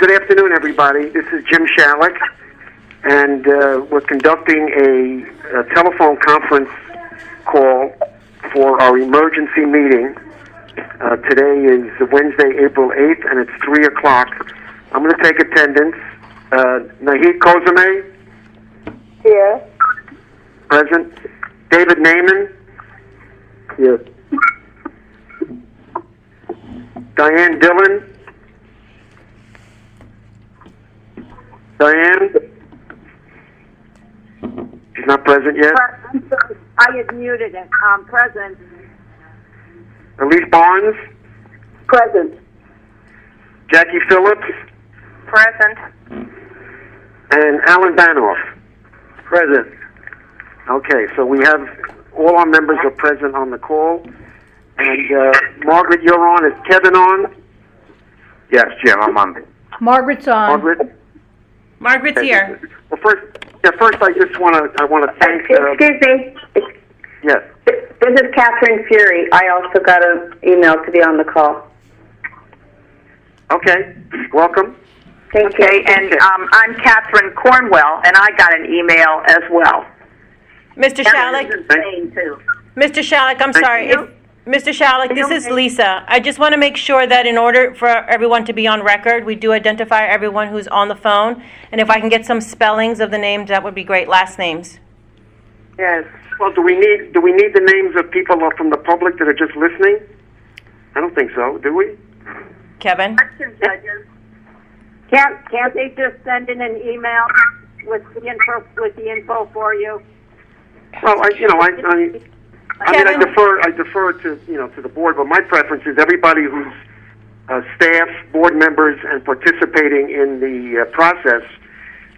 Good afternoon, everybody. This is Jim Shalik, and we're conducting a telephone conference call for our emergency meeting. Today is Wednesday, April 8th, and it's 3 o'clock. I'm going to take attendance. Nahid Kozame? Here. Present. David Naiman? Yes. Diane Dillon? Diane? She's not present yet. I'm sorry. I had muted it. Present. Elise Barnes? Present. Jackie Phillips? Present. And Alan Banoff? Present. Okay, so we have all our members are present on the call. And Margaret, you're on. Is Kevin on? Yes, Jim, I'm on. Margaret's on. Margaret? Margaret's here. Well, first I just want to thank. Excuse me. Yes. This is Catherine Fury. I also got an email to be on the call. Okay. Welcome. Thank you. And I'm Catherine Cornwell, and I got an email as well. Mr. Shalik, Mr. Shalik, I'm sorry. Mr. Shalik, this is Lisa. I just want to make sure that in order for everyone to be on record, we do identify everyone who's on the phone. And if I can get some spellings of the names, that would be great. Last names. Yes. Well, do we need the names of people from the public that are just listening? I don't think so. Do we? Kevin? Judges. Can't they just send in an email with the info for you? Well, I defer to the board, but my preference is everybody who's staff, board members, and participating in the process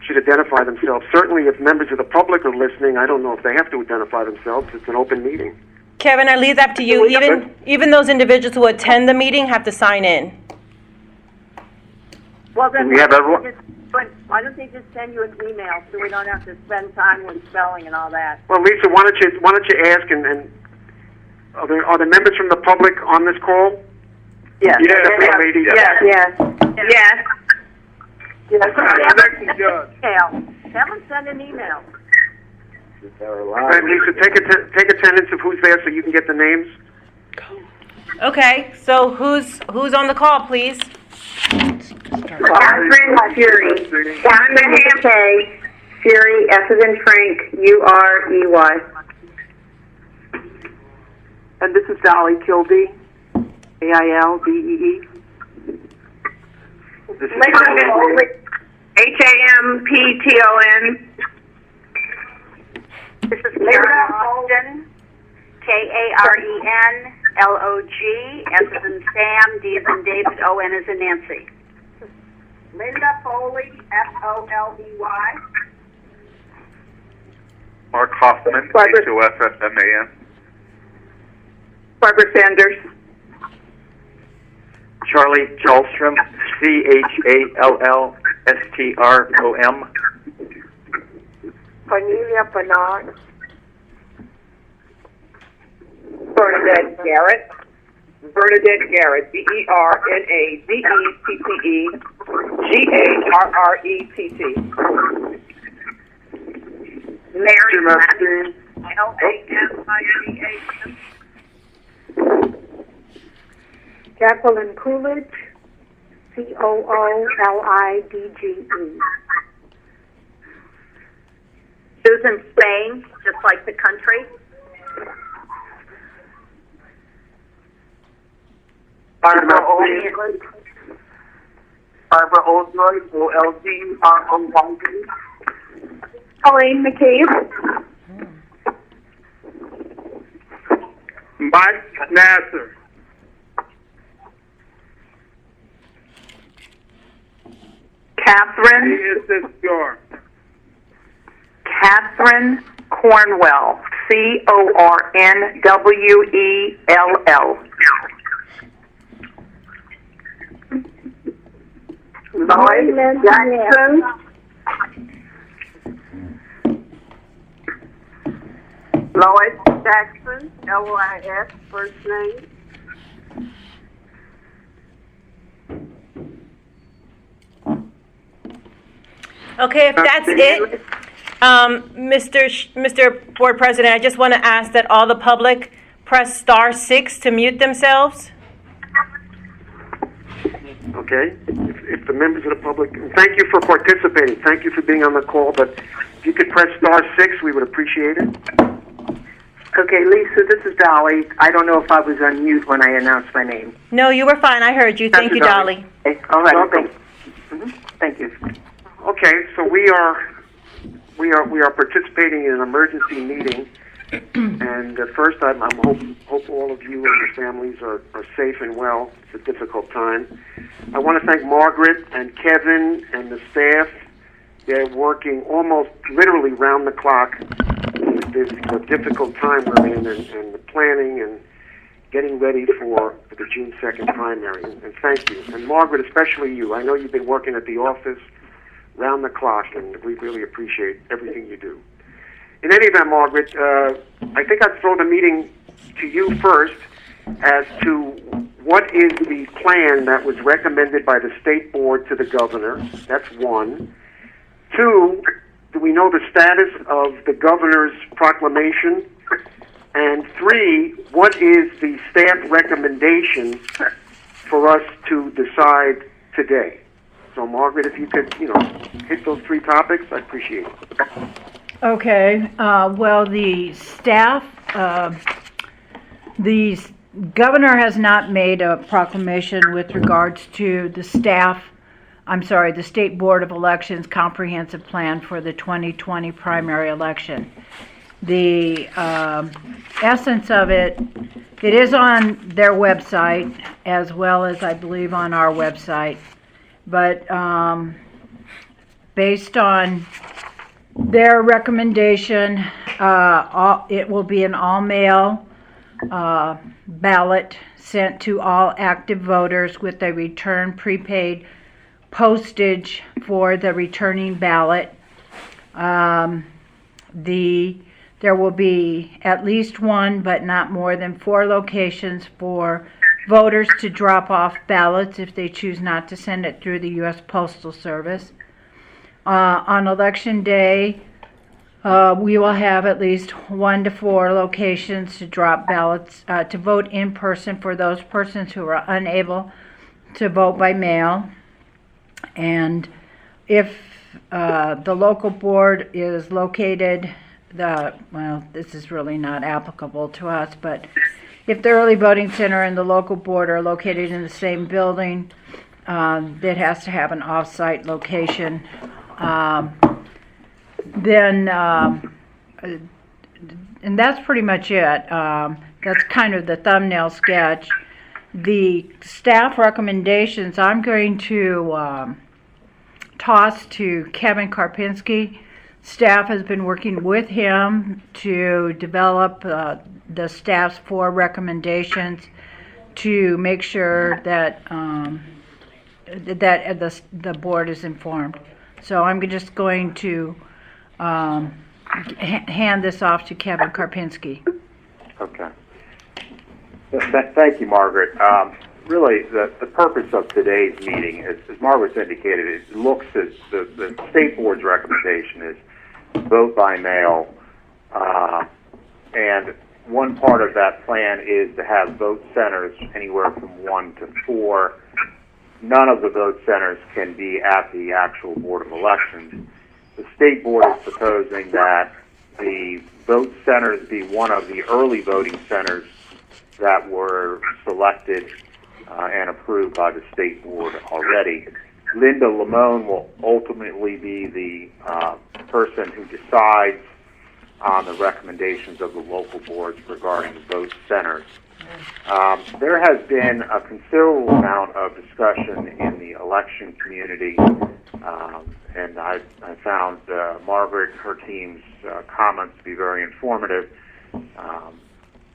should identify themselves. Certainly, if members of the public are listening, I don't know if they have to identify themselves. It's an open meeting. Kevin, I leave that to you. Even those individuals who attend the meeting have to sign in. Well, then We have everyone. why don't they just send you an email so we don't have to spend time with spelling and all that? Well, Lisa, why don't you ask and are there members from the public on this call? Yes. Yes. Lady. Yes. Yes. Judge. Haven't sent an email. Right, Lisa, take attendance of who's there so you can get the names. Okay, so who's on the call, please? Catherine Fury. Catherine K. Fury, S as in Frank, U-R-E-Y. And this is Dolly Kilby, A-I-L-B-E-E. This is H-A-M-P-T-O-N. This is Karen Austin, K-A-R-E-N-L-O-G, S as in Sam, D as in David, O-N as in Nancy. Linda Foley, F-O-L-E-Y. Mark Hoffman, H-O-F-F-M-A-N. Barbara Sanders. Charlie Chalstrom, C-H-A-L-L-S-T-R-O-M. Cornelia Bernard. Bernadette Garrett. Bernadette Garrett, B-E-R-N-A-D-E-T-T-E-G-A-R-R-E-T-T. Mary Madison, L-A-M-I-C-A-N. Jacqueline Coolidge, C-O-O-L-I-D-G-E. Susan Spain, just like the country. Barbara Oldroyd, O-L-D-R-O-Y-D. Colleen McCabe. Mike Nasser. Catherine Cornwell, C-O-R-N-W-E-L-L. Lloyd Jackson. Lloyd Jackson, L-Y-S, first name. Okay, if that's it, Mr. Board President, I just want to ask that all the public press *6 to mute themselves. Okay? If the members of the public, and thank you for participating. Thank you for being on the call, but if you could press *6, we would appreciate it. Okay, Lisa, this is Dolly. I don't know if I was on mute when I announced my name. No, you were fine. I heard you. Thank you, Dolly. Okay, all right, Welcome. thank you. Okay, so we are participating in an emergency meeting, and first I hope all of you and your families are safe and well. It's a difficult time. I want to thank Margaret and Kevin and the staff. They're working almost literally round the clock with this difficult time we're in, and the planning and getting ready for the June 2nd primary. And thank you. And Margaret, especially you. I know you've been working at the office round the clock, and we really appreciate everything you do. In any event, Margaret, I think I'd throw the meeting to you first as to what is the plan that was recommended by the state board to the governor. That's one. Two, do we know the status of the governor's proclamation? And three, what is the staff recommendation for us to decide today? So, Margaret, if you could, hit those three topics, I'd appreciate it. Okay, well, the staff, the governor has not made a proclamation with regards to the the State Board of Elections comprehensive plan for the 2020 primary election. The essence of it is on their website as well as I believe on our website. But based on their recommendation, it will be an all-mail ballot sent to all active voters with a return prepaid postage for the returning ballot. There will be at least one, but not more than 4 locations for voters to drop off ballots if they choose not to send it through the U.S. Postal Service. On Election Day, we will have at least 1 to 4 locations to drop ballots to vote in person for those persons who are unable to vote by mail. And if the local board is located, this is really not applicable to us, but if the early voting center and the local board are located in the same building, it has to have an off-site location. And that's pretty much it. That's kind of the thumbnail sketch. The staff recommendations I'm going to toss to Kevin Karpinski. Staff has been working with him to develop the staff's 4 recommendations to make sure that the board is informed. So I'm just going to hand this off to Kevin Karpinski. Okay. Thank you, Margaret. Really, the purpose of today's meeting, as Margaret's indicated, it looks at the state board's recommendation is vote by mail, and one part of that plan is to have vote centers anywhere from 1 to 4. None of the vote centers can be at the actual Board of Elections. The state board is proposing that the vote centers be one of the early voting centers that were selected and approved by the state board already. Linda Lamone will ultimately be the person who decides on the recommendations of the local boards regarding vote centers. There has been a considerable amount of discussion in the election community, and I found Margaret and her team's comments to be very informative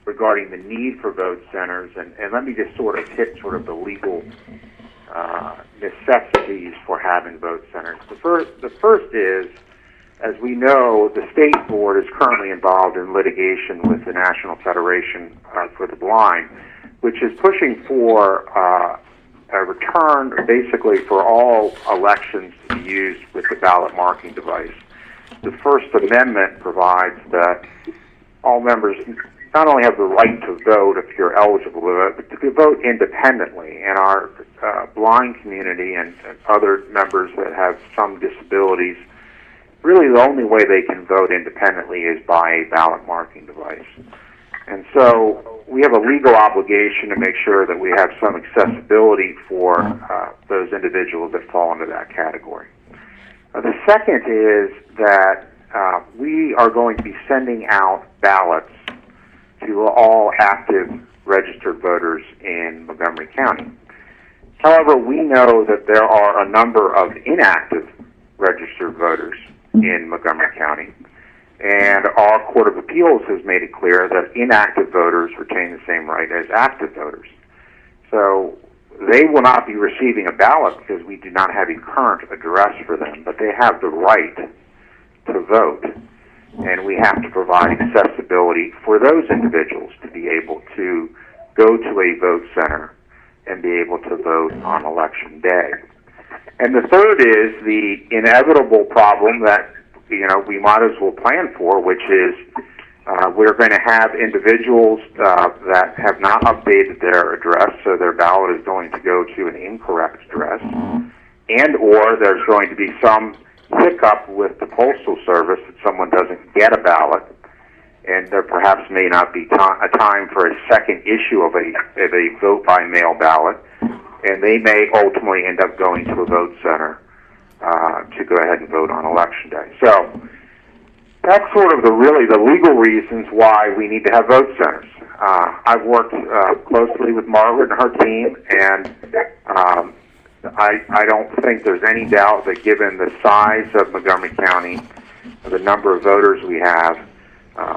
regarding the need for vote centers. And let me just sort of hit sort of the legal necessities for having vote centers. The first is, as we know, the state board is currently involved in litigation with the National Federation for the Blind, which is pushing for returned basically for all elections to be used with the ballot marking device. The First Amendment provides that all members not only have the right to vote if you're eligible to vote, but to vote independently. And our blind community and other members that have some disabilities, really the only way they can vote independently is by a ballot marking device. And so we have a legal obligation to make sure that we have some accessibility for those individuals that fall into that category. The second is that we are going to be sending out ballots to all active registered voters in Montgomery County. However, we know that there are a number of inactive registered voters in Montgomery County, and our Court of Appeals has made it clear that inactive voters retain the same right as active voters. So they will not be receiving a ballot because we do not have a current address for them, but they have the right to vote. And we have to provide accessibility for those individuals to be able to go to a vote center and be able to vote on election day. And the third is the inevitable problem that we might as well plan for, which is we're going to have individuals that have not updated their address, so their ballot is going to go to an incorrect address, and or there's going to be some hiccup with the Postal Service that someone doesn't get a ballot, and there perhaps may not be a time for a second issue of a vote-by-mail ballot, and they may ultimately end up going to a vote center to go ahead and vote on election day. So that's sort of the legal reasons why we need to have vote centers. I've worked closely with Margaret and her team, and I don't think there's any doubt that given the size of Montgomery County, the number of voters we have,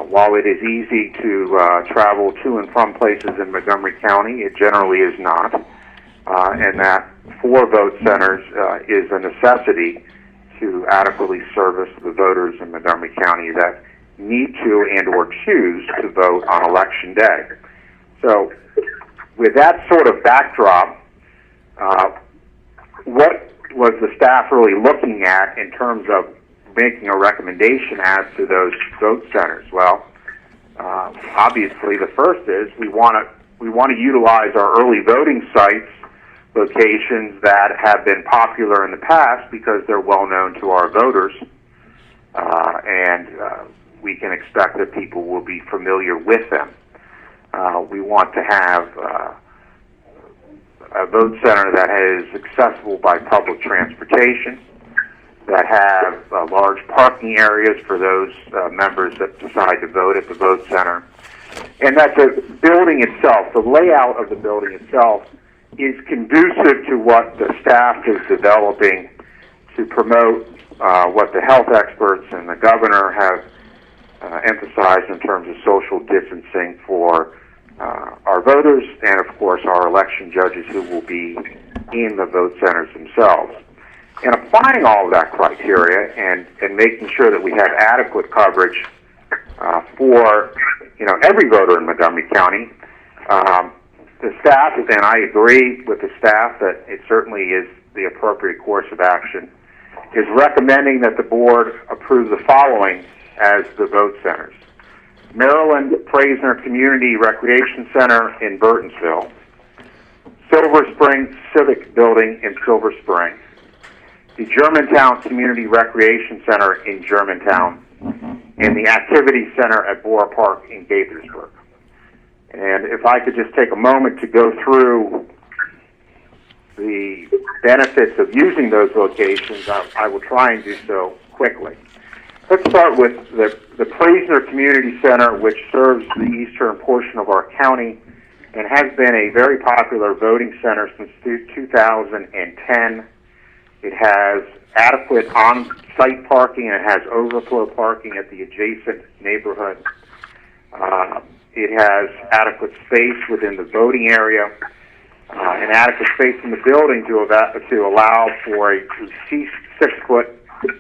while it is easy to travel to and from places in Montgomery County, it generally is not, and that 4 vote centers is a necessity to adequately service the voters in Montgomery County that need to and or choose to vote on election day. So with that sort of backdrop, what was the staff really looking at in terms of making a recommendation as to those vote centers? Well, obviously the first is we want to utilize our early voting sites, locations that have been popular in the past because they're well known to our voters, and we can expect that people will be familiar with them. We want to have a vote center that is accessible by public transportation, that have large parking areas for those members that decide to vote at the vote center, and that the building itself, the layout of the building itself, is conducive to what the staff is developing to promote what the health experts and the governor have emphasized in terms of social distancing for our voters and, of course, our election judges who will be in the vote centers themselves. And applying all of that criteria and making sure that we have adequate coverage for every voter in Montgomery County, the staff, and I agree with the staff that it certainly is the appropriate course of action, is recommending that the board approve the following as the vote centers: Maryland Praisner Community Recreation Center in Burtonsville, Silver Spring Civic Building in Silver Spring, the Germantown Community Recreation Center in Germantown, and the Activity Center at Bora Park in Gaithersburg. And if I could just take a moment to go through the benefits of using those locations, I will try and do so quickly. Let's start with the Praisner Community Center, which serves the eastern portion of our county and has been a very popular voting center since 2010. It has adequate on-site parking and it has overflow parking at the adjacent neighborhood. It has adequate space within the voting area and adequate space in the building to allow for a 6-foot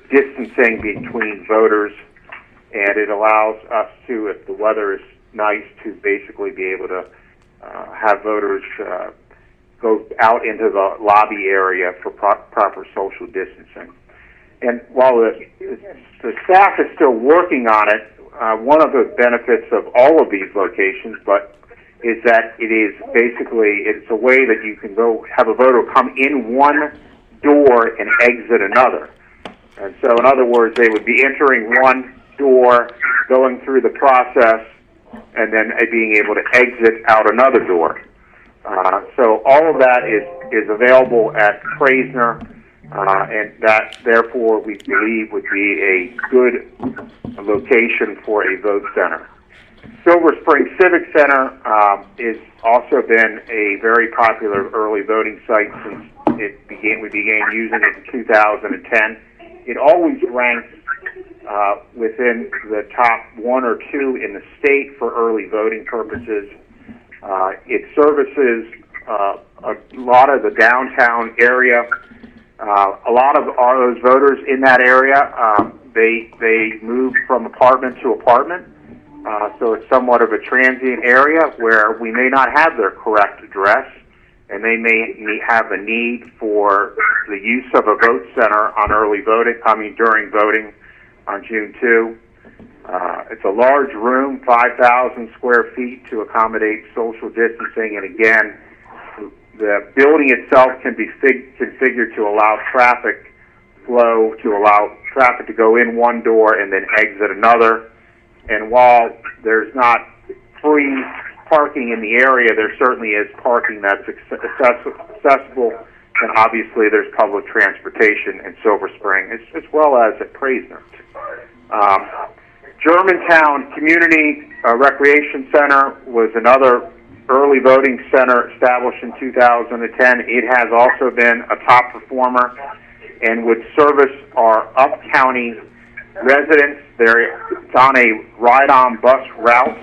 distancing between voters, and it allows us to, if the weather is nice, to basically be able to have voters go out into the lobby area for proper social distancing. And while the staff is still working on it, one of the benefits of all of these locations, is that it's a way that you can go have a voter come in one door and exit another. And so, in other words, they would be entering one door, going through the process, and then being able to exit out another door. So all of that is available at Praisner, and that, therefore, we believe would be a good location for a vote center. Silver Spring Civic Center has also been a very popular early voting site since we began using it in 2010. It always ranks within the top 1 or 2 in the state for early voting purposes. It services a lot of the downtown area. A lot of those voters in that area, they move from apartment to apartment. So it's somewhat of a transient area where we may not have their correct address, and they may have a need for the use of a vote center on early voting, during voting on June 2. It's a large room, 5,000 square feet to accommodate social distancing, and again, the building itself can be configured to allow traffic flow, to allow traffic to go in one door and then exit another. And while there's not free parking in the area, there certainly is parking that's accessible, and obviously there's public transportation in Silver Spring, as well as at Praisner. Germantown Community Recreation Center was another early voting center established in 2010. It has also been a top performer and would service our up-county residents. It's on a ride-on bus route.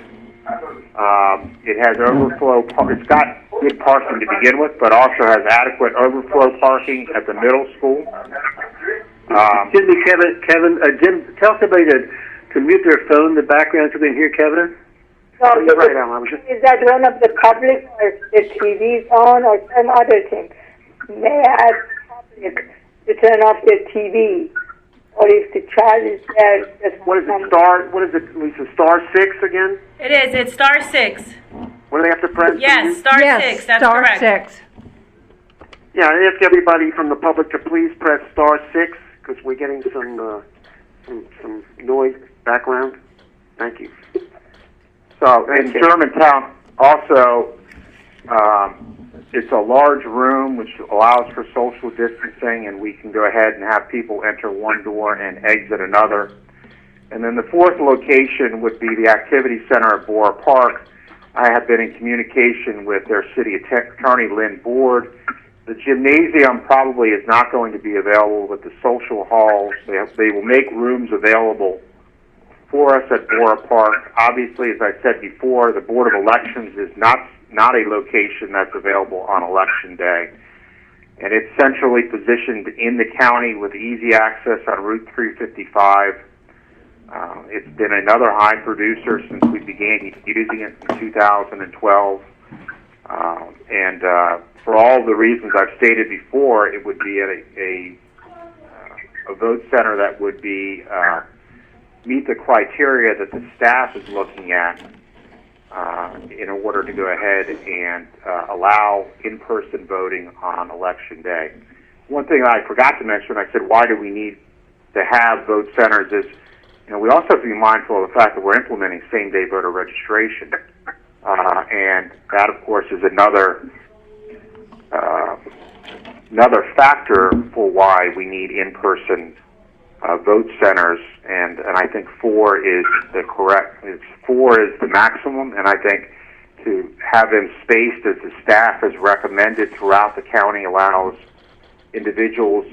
It has overflow. It's got good parking to begin with, but also has adequate overflow parking at the middle school. Excuse me, Kevin. Jim, tell somebody to mute their phone in the background so they can hear Kevin. No, You're right, Alan. is that one of the public or the TV's on or some other thing? May I ask public to turn off their TV? Or if the child is there... What is it, what is it, Lisa, star 6 again? It is. It's star 6. What do they have to press? Yes, star 6. That's star correct. 6. Yeah, I ask everybody from the public to please press star 6, because we're getting some noise background. Thank you. So in Germantown, also, it's a large room which allows for social distancing, and we can go ahead and have people enter one door and exit another. And then the fourth location would be the Activity Center at Bora Park. I have been in communication with their city attorney, Lynn Board. The gymnasium probably is not going to be available, but the social halls, they will make rooms available for us at Bora Park. Obviously, as I said before, the Board of Elections is not a location that's available on Election Day. And it's centrally positioned in the county with easy access on Route 355. It's been another high producer since we began using it in 2012. And for all the reasons I've stated before, it would be a vote center that would be meet the criteria that the staff is looking at in order to go ahead and allow in-person voting on Election Day. One thing I forgot to mention, I said, why do we need to have vote centers is, we also have to be mindful of the fact that we're implementing same-day voter registration. And that, of course, is another factor for why we need in-person vote centers, and I think 4 is the correct. 4 is the maximum, and I think to have them spaced as the staff has recommended throughout the county allows individuals,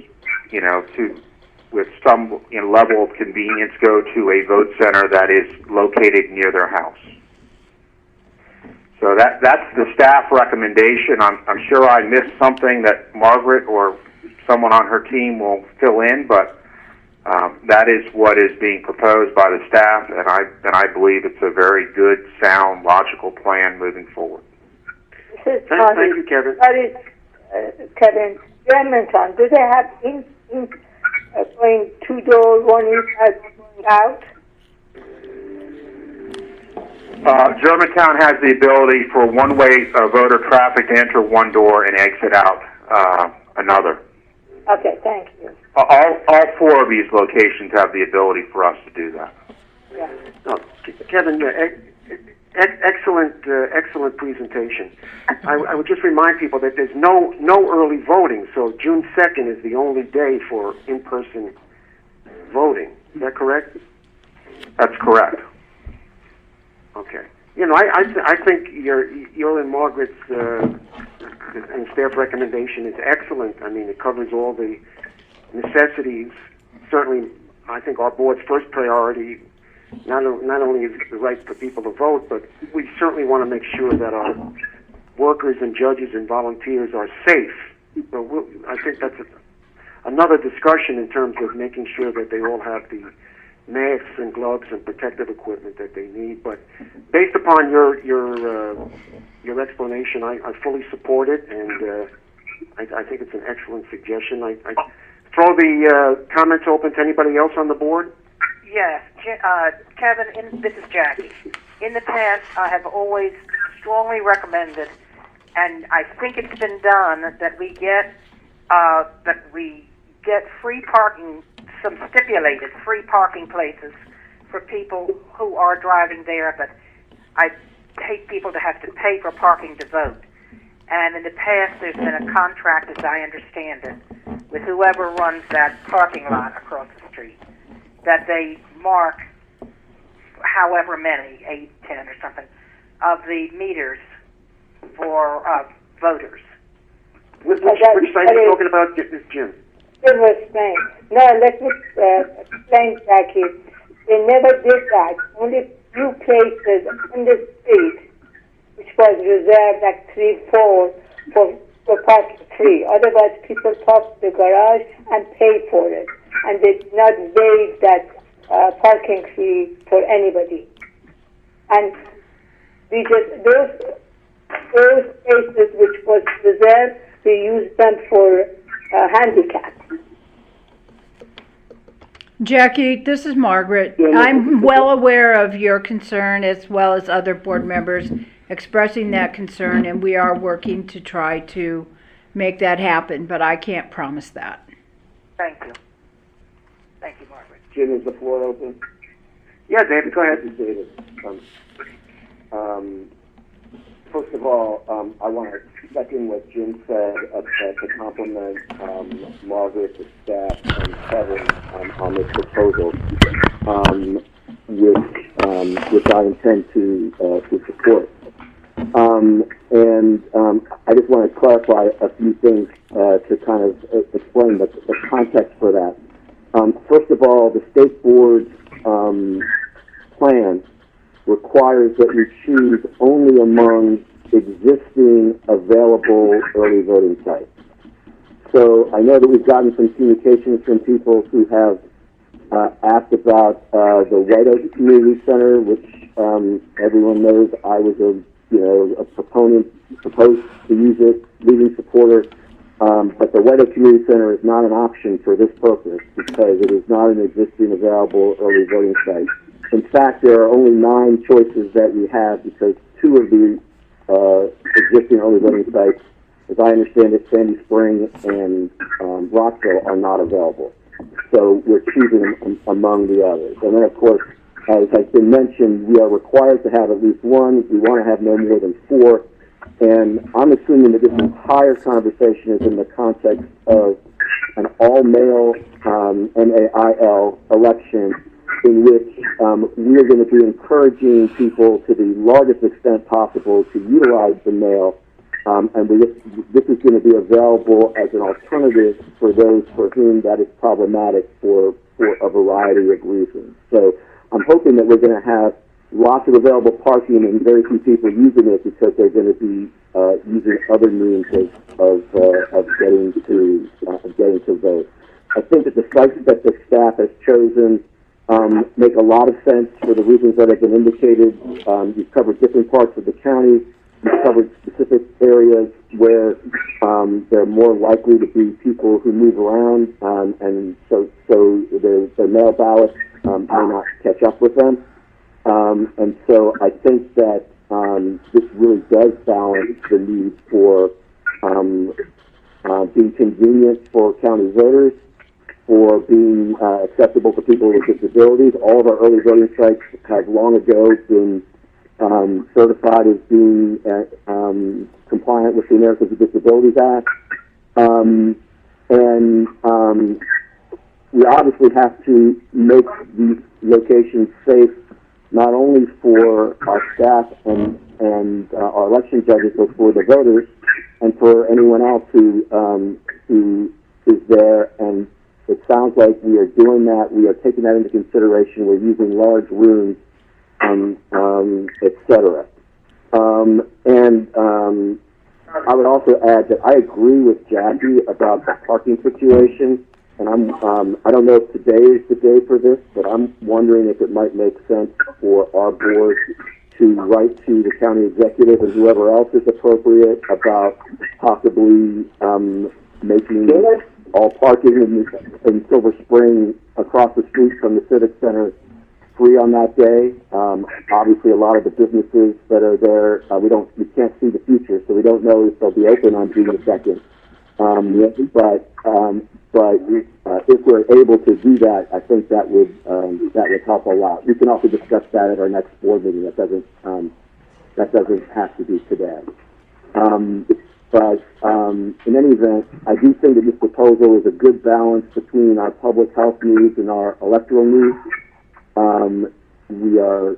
to with some level of convenience go to a vote center that is located near their house. So that's the staff recommendation. I'm sure I missed something that Margaret or someone on her team will fill in, but that is what is being proposed by the staff, and I believe it's a very good, sound, logical plan moving forward. Thank you, Kevin. Kevin, Germantown, do they have going 2 doors, one inside, one out? Germantown has the ability for one-way voter traffic to enter one door and exit out another. Okay, thank you. All 4 of these locations have the ability for us to do that. Yeah. Oh, Kevin, excellent presentation. I would just remind people that there's no early voting, so June 2nd is the only day for in-person voting. Is that correct? That's correct. Okay. You know, I think your and Margaret's and staff recommendation is excellent. I mean, it covers all the necessities. Certainly, I think our board's first priority not only is the right for people to vote, but we certainly want to make sure that our workers and judges and volunteers are safe. So I think that's another discussion in terms of making sure that they all have the masks and gloves and protective equipment that they need. But based upon your explanation, I fully support it, and I think it's an excellent suggestion. I throw the comments open to anybody else on the board. Yes, Kevin, this is Jackie. In the past, I have always strongly recommended, and I think it's been done, that we get free parking, some stipulated free parking places for people who are driving there, but I hate people to have to pay for parking to vote. And in the past, there's been a contract, as I understand it, with whoever runs that parking lot across the street, that they mark however many, 8, 10 or something, of the meters for voters. Which site are you talking about, Jim? It was Spain. No, let me explain, Jackie. They never did that. Only few places on the street, which was reserved like 3, 4 for parking free. Otherwise, people park the garage and pay for it, and they did not waive that parking fee for anybody. And we just those places which was reserved, we used them for handicap. Jackie, this is Margaret. I'm well aware of your concern as well as other board members expressing that concern, and we are working to try to make that happen, but I can't promise that. Thank you. Thank you, Margaret. Jim, is the floor open? Yeah, David, go ahead. This is David. First of all, I want to second what Jim said to compliment Margaret, the staff, and Kevin on this proposal, which I intend to support. And I just want to clarify a few things to kind of explain the context for that. First of all, the state board's plan requires that we choose only among existing available early voting sites. So I know that we've gotten some communications from people who have asked about the White Oak Community Center, which everyone knows I was a proponent, proposed to use it, leading supporter. But the White Oak Community Center is not an option for this purpose because it is not an existing available early voting site. In fact, there are only 9 choices that we have because 2 of the existing early voting sites, as I understand it, Sandy Spring and Rockville, are not available. So we're choosing among the others. And then, of course, as has been mentioned, we are required to have at least 1. We want to have no more than 4. And I'm assuming that this entire conversation is in the context of an all-male MAIL election in which we are going to be encouraging people to the largest extent possible to utilize the mail, and this is going to be available as an alternative for those for whom that is problematic for a variety of reasons. So I'm hoping that we're going to have lots of available parking and very few people using it because they're going to be using other means of getting to vote. I think that the sites that the staff has chosen make a lot of sense for the reasons that have been indicated. You've covered different parts of the county. we covered specific areas where there are more likely to be people who move around, and so their mail ballots may not catch up with them. And so I think that this really does balance the need for being convenient for county voters, for being acceptable for people with disabilities. All of our early voting sites have long ago been certified as being compliant with the Americans with Disabilities Act. We obviously have to make these locations safe, not only for our staff and our election judges, but for the voters and for anyone else who is there. And it sounds like we are doing that. We are taking that into consideration. We're using large rooms, et cetera. I would also add that I agree with Jackie about the parking situation. And I don't know if today is the day for this, but I'm wondering if it might make sense for our board to write to the county executive and whoever else is appropriate about possibly making all parking in Silver Spring across the street from the Civic Center free on that day. Obviously, a lot of the businesses that are there, we can't see the future, so we don't know if they'll be open on June the 2nd. But if we're able to do that, I think that would help a lot. We can also discuss that at our next board meeting. That doesn't have to be today. But in any event, I do think that this proposal is a good balance between our public health needs and our electoral needs. We are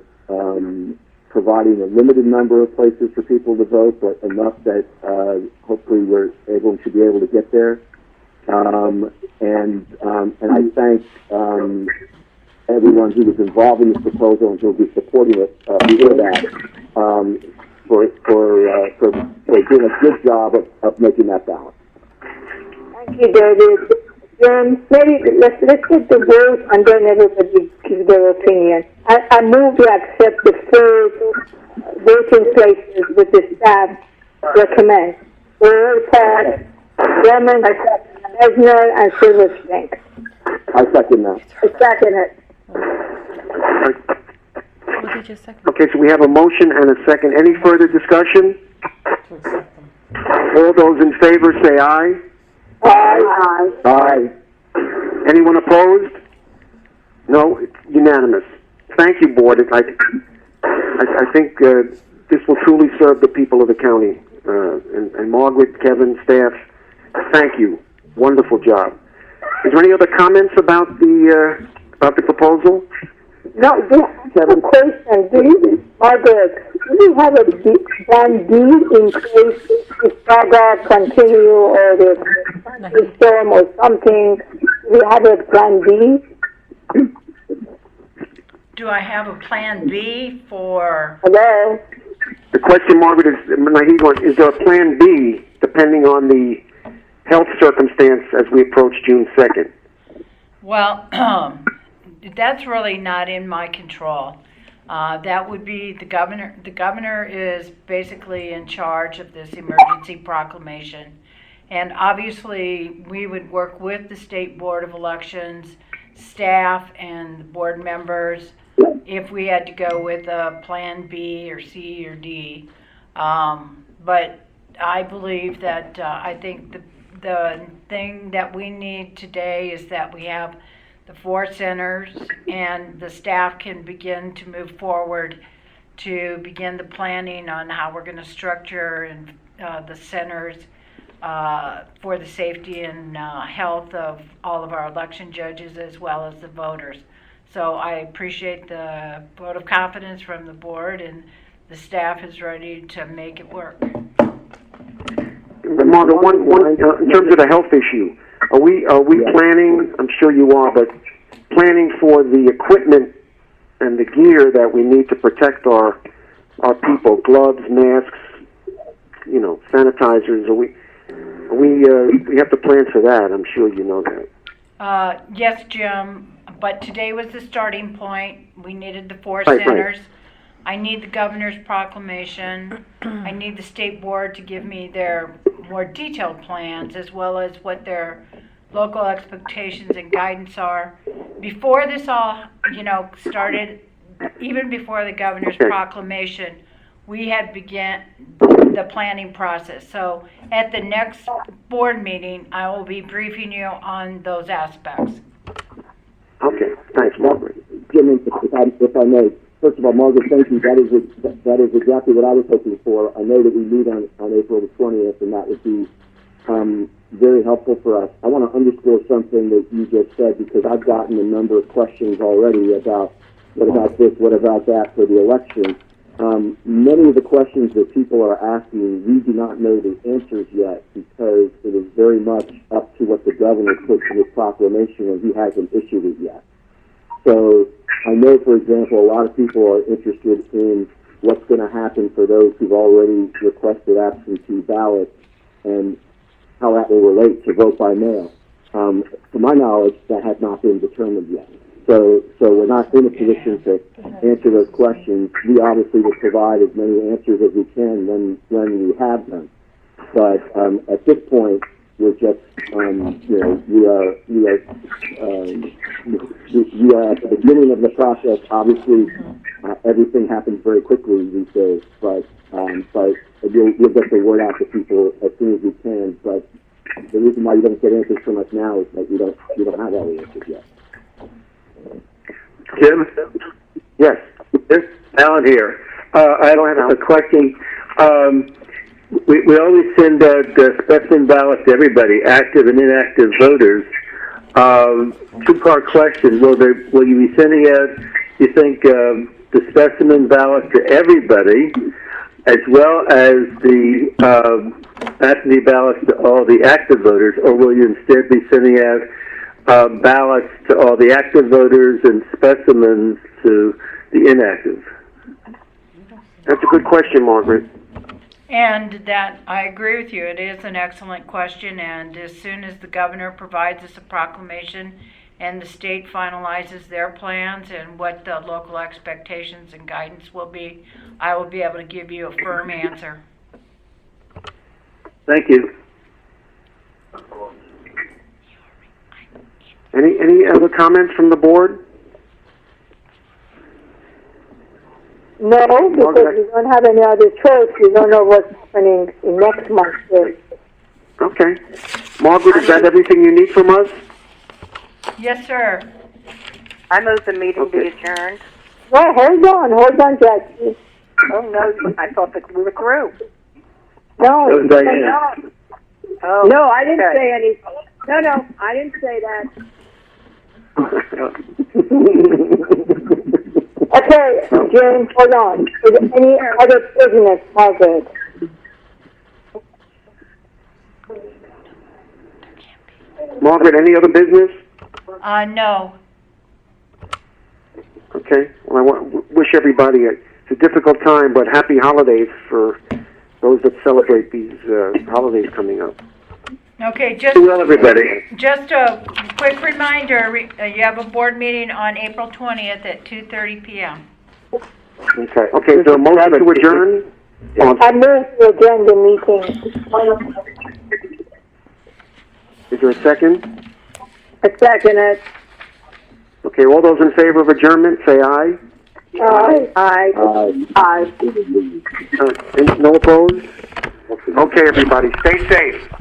providing a limited number of places for people to vote, but enough that hopefully should be able to get there. And I thank everyone who was involved in this proposal and who will be supporting it for that, for doing a good job of making that balance. Thank you, David. Maybe let's get the vote and then everybody gives their opinion. I move to accept the 4 voting places with the staff recommend. All Park, Lemon, Mesner, and Silver Spring. I second that. I second it. Okay, so we have a motion and a second. Any further discussion? All those in favor say aye. Aye. Aye. Anyone opposed? No, it's unanimous. Thank you, Board. I think this will truly serve the people of the county. And Margaret, Kevin, staff, thank you. Wonderful job. Is there any other comments about the proposal? No, Kevin. Question. Margaret, do you have a plan B in case the saga continue or the storm or something? Do you have a plan B? Do I have a plan B for... Hello? The question, Margaret, is there a plan B depending on the health circumstance as we approach June 2nd? Well, that's really not in my control. That would be the governor. The governor is basically in charge of this emergency proclamation. And obviously, we would work with the State Board of Elections, staff, and the board members if we had to go with a plan B or C or D. But I believe that I think the thing that we need today is that we have the 4 centers and the staff can begin to move forward to begin the planning on how we're going to structure and the centers for the safety and health of all of our election judges as well as the voters. So I appreciate the vote of confidence from the board, and the staff is ready to make it work. Margaret, in terms of the health issue, are we planning? I'm sure you are, but planning for the equipment and the gear that we need to protect our people, gloves, masks, sanitizers. We have to plan for that. I'm sure you know that. Yes, Jim, but today was the starting point. We needed the 4 centers. I need the governor's proclamation. I need the state board to give me their more detailed plans as well as what their local expectations and guidance are. Before this all, started, even before the governor's proclamation, we had began the planning process. So at the next board meeting, I will be briefing you on those aspects. Okay, thanks, Margaret. Jim, if I may, first of all, Margaret, thank you. That is exactly what I was hoping for. I know that we meet on April the 20th, and that would be very helpful for us. I want to underscore something that you just said, because I've gotten a number of questions already about what about this, what about that for the election. Many of the questions that people are asking, we do not know the answers yet, because it is very much up to what the governor puts in his proclamation, and he hasn't issued it yet. So I know, for example, a lot of people are interested in what's going to happen for those who've already requested absentee ballots and how that will relate to vote by mail. To my knowledge, that has not been determined yet. So we're not in a position to answer those questions. We obviously will provide as many answers as we can when we have them. But at this point, we're just, we are at the beginning of the process. Obviously, everything happens very quickly these days, but we'll get the word out to people as soon as we can. But the reason why you don't get answers from us now is that you don't have all the answers yet. Jim? Yes. Alan here. I don't have a question. We always send out specimen ballots to everybody, active and inactive voters. Two-part question. Will you be sending out, you think, the specimen ballot to everybody, as well as the absentee ballots to all the active voters, or will you instead be sending out ballots to all the active voters and specimens to the inactive? That's a good question, Margaret. And that, I agree with you, it is an excellent question, and as soon as the governor provides us a proclamation and the state finalizes their plans and what the local expectations and guidance will be, I will be able to give you a firm answer. Thank you. Any other comments from the board? No, because we don't have any other choice. We don't know what's happening in next month. Okay. Margaret, is that everything you need from us? Yes, sir. I move the meeting be adjourned. Well, hold on, Jackie. Oh, no, I thought that we were through. No, Diane. Oh, no, I didn't okay. say anything. No, I didn't say that. Okay, James, hold on. Is there any other business, Margaret? Margaret, any other business? No. Okay. Well, I wish everybody it's a difficult time, but happy holidays for those that celebrate these holidays coming up. Okay, Well, everybody. just a quick reminder, you have a board meeting on April 20th at 2:30 p.m. Okay. Okay, is there a motion to adjourn? I move to adjourn the meeting. Is there a second? A second. Okay, all those in favor of adjournment, say aye. Aye. No opposed? Okay, everybody, stay safe.